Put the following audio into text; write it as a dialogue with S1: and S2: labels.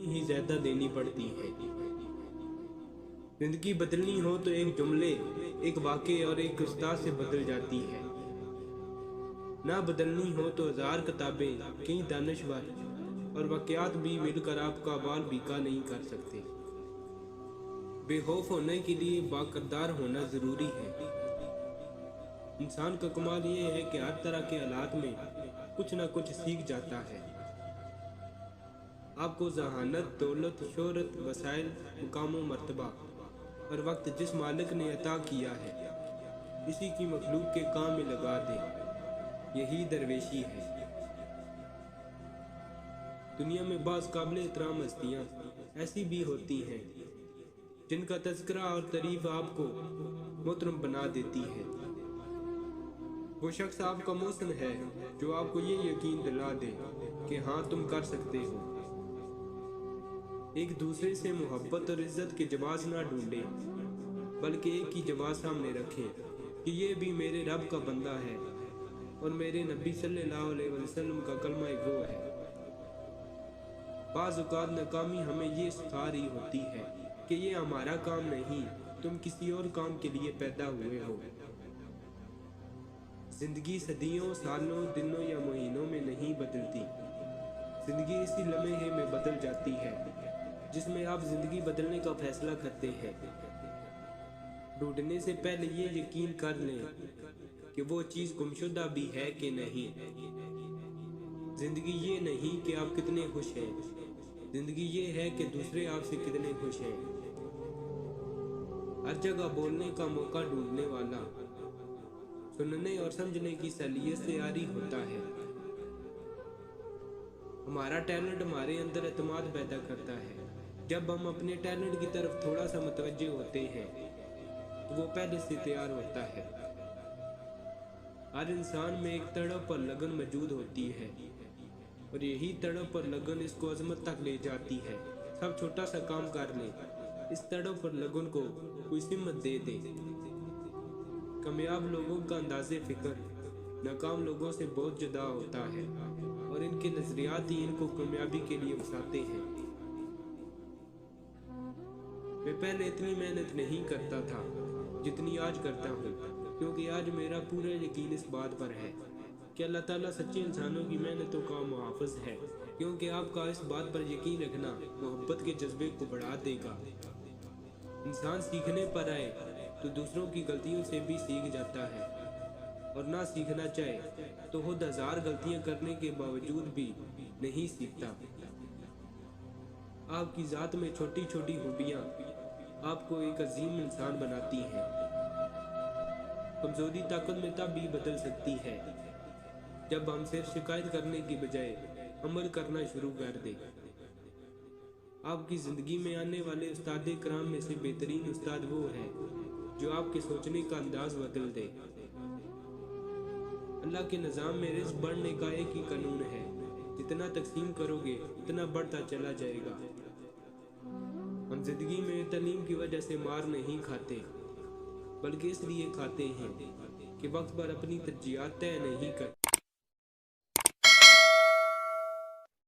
S1: ही ज्यादा देनी पड़ती है। जिंदगी बदलनी हो तो एक जुमले, एक वाक़े और एक उस्ताद से बदल जाती है। ना बदलनी हो तो 1000 किताबें, कई दानिशवर और वाक़यात भी मिलकर आपका बाल बीका नहीं कर सकते। बेखौफ होने के लिए बाकरदार होना ज़रूरी है। इंसान का कमाल ये है कि हर तरह के हालात में कुछ ना कुछ सीख जाता है। आपको जहानत, दौलत, शोहरत, वसाइल, मुकाम व मर्तबा और वक्त जिस मालिक ने अता किया है, इसी की मखलूक के काम में लगा दे, यही दरवेशी है। दुनिया में बाज़ काबिल एहतराम हस्तियाँ ऐसी भी होती हैं जिनका तज़किरा और तारीफ आपको मोहतरम बना देती है। वो शख्स आपका मौसन है जो आपको ये यकीन दिला दे कि हाँ तुम कर सकते हो। एक दूसरे से मोहब्बत और इज्जत के जवाब ना ढूंढें, बल्कि एक ही जवाब सामने रखें कि ये भी मेरे रब का बंदा है और मेरे नबी सल्लल्लाहु अलैहि वसल्लम का कलमा गो है। बाज़ औक़ात नाकामी हमें ये सिखा रही होती है कि ये हमारा काम नहीं, तुम किसी और काम के लिए पैदा हुए हो। जिंदगी सदियों, सालों, दिनों या महीनों में नहीं बदलती। जिंदगी इसी लम्हे में बदल जाती है जिसमें आप जिंदगी बदलने का फैसला करते हैं। ढूंढने से पहले ये यकीन कर लें कि वो चीज़ गुमशुदा भी है कि नहीं। जिंदगी ये नहीं कि आप कितने खुश हैं, जिंदगी ये है कि दूसरे आपसे कितने खुश हैं। हर जगह बोलने का मौका ढूंढने वाला सुनने और समझने की सलीयत से आरी होता है। हमारा टैलेंट हमारे अंदर एतमाद पैदा करता है। जब हम अपने टैलेंट की तरफ थोड़ा सा मुतवज्जे होते हैं तो वो पहले से तैयार होता है। हर इंसान में एक तड़प और लगन मौजूद होती है और यही तड़प और लगन इसको अजमत तक ले जाती है। सब छोटा सा काम कर ले, इस तड़प और लगन को कोई सिमत दे दे। कामयाब लोगों का अंदाज़े फ़िक्र नाकाम लोगों से बहुत जुदा होता है और इनके नज़रियात ही इनको कामयाबी के लिए उकसाते हैं। मैं पहले इतनी मेहनत नहीं करता था जितनी आज करता हूँ, क्योंकि आज मेरा पूरा यकीन इस बात पर है कि अल्लाह ताला सच्चे इंसानों की मेहनतों का मुहाफ़िज़ है। क्योंकि आपका इस बात पर यकीन रखना मोहब्बत के जज्बे को बढ़ा देगा। इंसान सीखने पर आए तो दूसरों की गलतियों से भी सीख जाता है, और ना सीखना चाहे तो खुद 1000 गलतियां करने के बावजूद भी नहीं सीखता। आपकी ज़ात में छोटी छोटी खूबियाँ आपको एक अजीम इंसान बनाती हैं। कमजोरी ताकत में तब भी बदल सकती है जब हम सिर्फ शिकायत करने की बजाय अमल करना शुरू कर दें। आपकी ज़िंदगी में आने वाले उस्ताद कराम में से बेहतरीन उस्ताद वो है जो आपके सोचने का अंदाज बदल दे। अल्लाह के निज़ाम में रिज़्क़ बढ़ने का एक ही कानून है, जितना तकसीम करोगे उतना बढ़ता चला जाएगा। हम जिंदगी में तालीम की वजह से मार नहीं खाते, बल्कि इसलिए खाते हैं कि वक्त पर अपनी तरजीहात तय नहीं करते।